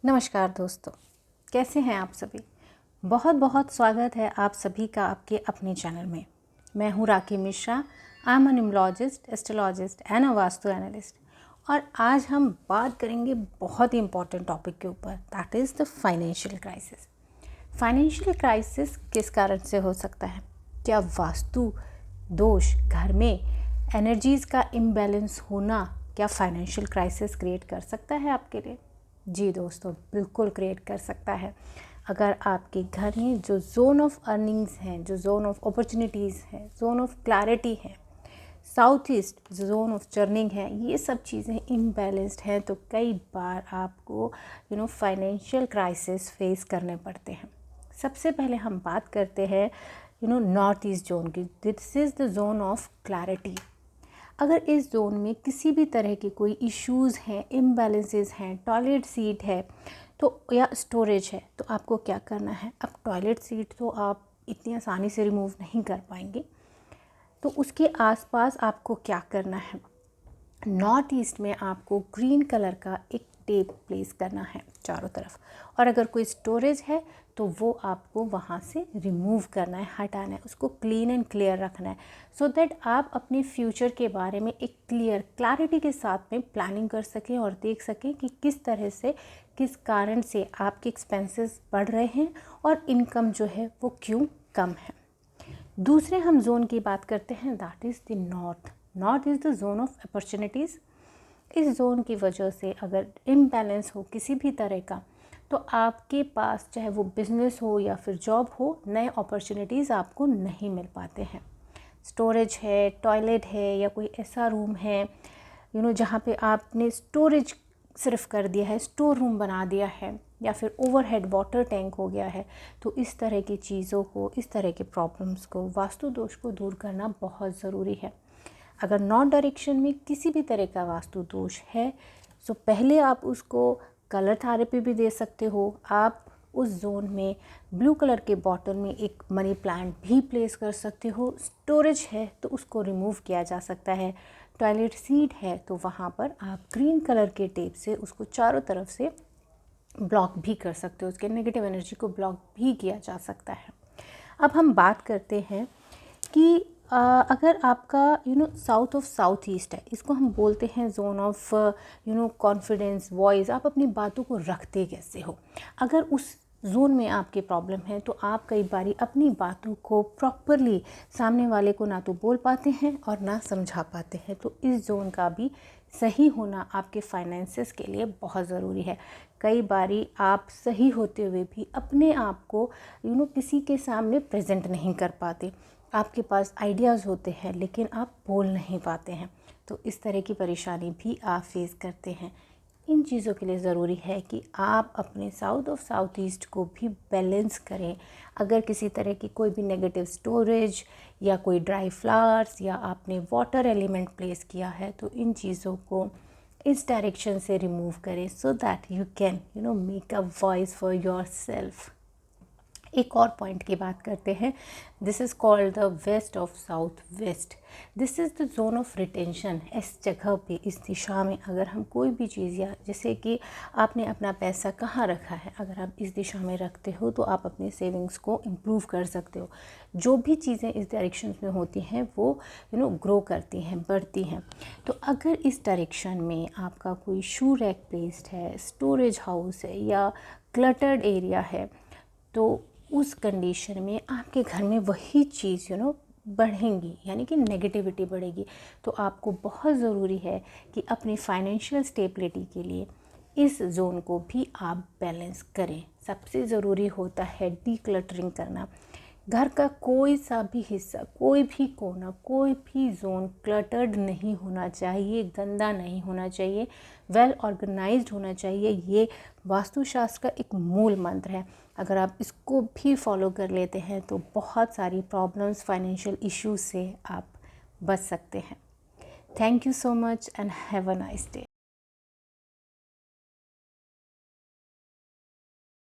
नमस्कार दोस्तों, कैसे हैं आप सभी। बहुत बहुत स्वागत है आप सभी का आपके अपने चैनल में। मैं हूं Rakhi Mishra. I am a numerologist, astrologist and a vastu analyst. और आज हम बात करेंगे बहुत ही इंपॉर्टेंट टॉपिक के ऊपर, that is the financial crisis. Financial crisis किस कारण से हो सकता है? क्या वास्तु दोष, घर में एनर्जीज़ का इम्बैलेंस होना क्या फाइनेंशियल क्राइसिस क्रिएट कर सकता है आपके लिए? जी दोस्तों, बिल्कुल क्रिएट कर सकता है। अगर आपके घर में जो जोन ऑफ अर्निंग्स हैं, जो जोन ऑफ अपॉर्चुनिटीज़ हैं, जोन ऑफ क्लैरिटी है, south east zone of churning है, ये सब चीज़ें इम्बैलेंस्ड हैं तो कई बार आपको फाइनेंशियल क्राइसिस फेस करने पड़ते हैं। सबसे पहले हम बात करते हैं नॉर्थ ईस्ट जोन की। This is the zone of clarity. अगर इस जोन में किसी भी तरह के कोई इश्यूज़ हैं, इम्बैलेंसेस हैं, टॉयलेट सीट है तो या स्टोरेज है, तो आपको क्या करना है? अब टॉयलेट सीट तो आप इतनी आसानी से रिमूव नहीं कर पाएंगे, तो उसके आसपास आपको क्या करना है? नॉर्थ ईस्ट में आपको ग्रीन कलर का एक टेप प्लेस करना है चारों तरफ, और अगर कोई स्टोरेज है तो वो आपको वहाँ से रिमूव करना है, हटाना है, उसको क्लीन एंड क्लियर रखना है, सो दैट आप अपने फ्यूचर के बारे में एक क्लैरिटी के साथ में प्लानिंग कर सकें और देख सकें कि किस तरह से, किस कारण से आपके एक्सपेंसेस बढ़ रहे हैं और इनकम जो है वो क्यों कम है। दूसरे हम जोन की बात करते हैं, that is the north. North is the zone of opportunities. इस जोन की वजह से अगर इम्बैलेंस हो किसी भी तरह का, तो आपके पास चाहे वो बिज़नेस हो या फिर जॉब हो, नए अपॉर्चुनिटीज़ आपको नहीं मिल पाते हैं। स्टोरेज है, टॉयलेट है, या कोई ऐसा रूम है जहाँ पे आपने स्टोरेज सिर्फ कर दिया है, स्टोर रूम बना दिया है, या फिर ओवरहेड वाटर टैंक हो गया है, तो इस तरह की चीज़ों को, इस तरह के प्रॉब्लम्स को, वास्तु दोष को दूर करना बहुत ज़रूरी है। अगर नॉर्थ डायरेक्शन में किसी भी तरह का वास्तु दोष है तो पहले आप उसको कलर थेरेपी भी दे सकते हो। आप उस जोन में ब्लू कलर के बॉटल में एक मनी प्लांट भी प्लेस कर सकते हो। स्टोरेज है तो उसको रिमूव किया जा सकता है। टॉयलेट सीट है तो वहाँ पर आप ग्रीन कलर के टेप से उसको चारों तरफ से ब्लॉक भी कर सकते हो, उसके नेगेटिव एनर्जी को ब्लॉक भी किया जा सकता है। अब हम बात करते हैं कि अगर आपका साउथ ऑफ साउथ ईस्ट है, इसको हम बोलते हैं जोन ऑफ कॉन्फिडेंस, वॉइस। आप अपनी बातों को रखते कैसे हो? अगर उस जोन में आपके प्रॉब्लम है तो आप कई बारी अपनी बातों को प्रॉपरली सामने वाले को ना तो बोल पाते हैं और ना समझा पाते हैं, तो इस जोन का भी सही होना आपके फाइनेंसेस के लिए बहुत ज़रूरी है। कई बारी आप सही होते हुए भी अपने आप को किसी के सामने प्रेजेंट नहीं कर पाते। आपके पास आइडियाज़ होते हैं लेकिन आप बोल नहीं पाते हैं, तो इस तरह की परेशानी भी आप फेस करते हैं। इन चीज़ों के लिए ज़रूरी है कि आप अपने साउथ ऑफ साउथ ईस्ट को भी बैलेंस करें। अगर किसी तरह की कोई भी नेगेटिव स्टोरेज या कोई ड्राई फ्लावर्स या आपने वाटर एलिमेंट प्लेस किया है, तो इन चीज़ों को इस डायरेक्शन से रिमूव करें, so that you can make a voice for yourself. एक और पॉइंट की बात करते हैं, this is called the west of south west. This is the zone of retention. इस जगह पे, इस दिशा में अगर हम कोई भी चीज़, या जैसे कि आपने अपना पैसा कहाँ रखा है, अगर आप इस दिशा में रखते हो तो आप अपने सेविंग्स को इम्प्रूव कर सकते हो। जो भी चीज़ें इस डायरेक्शन में होती हैं वो ग्रो करती हैं, बढ़ती हैं। तो अगर इस डायरेक्शन में आपका कोई शू रैक प्लेस्ड है, स्टोरेज हाउस है, या क्लटर्ड एरिया है, तो उस कंडीशन में आपके घर में वही चीज़ बढ़ेंगी, यानी कि नेगेटिविटी बढ़ेगी। तो आपको बहुत ज़रूरी है कि अपनी फाइनेंशियल स्टेबिलिटी के लिए इस जोन को भी आप बैलेंस करें। सबसे ज़रूरी होता है डीक्लटरिंग करना। घर का कोई सा भी हिस्सा, कोई भी कोना, कोई भी जोन क्लटर्ड नहीं होना चाहिए, गंदा नहीं होना चाहिए, वेल ऑर्गेनाइज्ड होना चाहिए। ये वास्तुशास्त्र का एक मूल मंत्र है। अगर आप इसको भी फॉलो कर लेते हैं तो बहुत सारी प्रॉब्लम्स, फाइनेंशियल इश्यूज से आप बच सकते हैं। Thank you so much and have a nice day.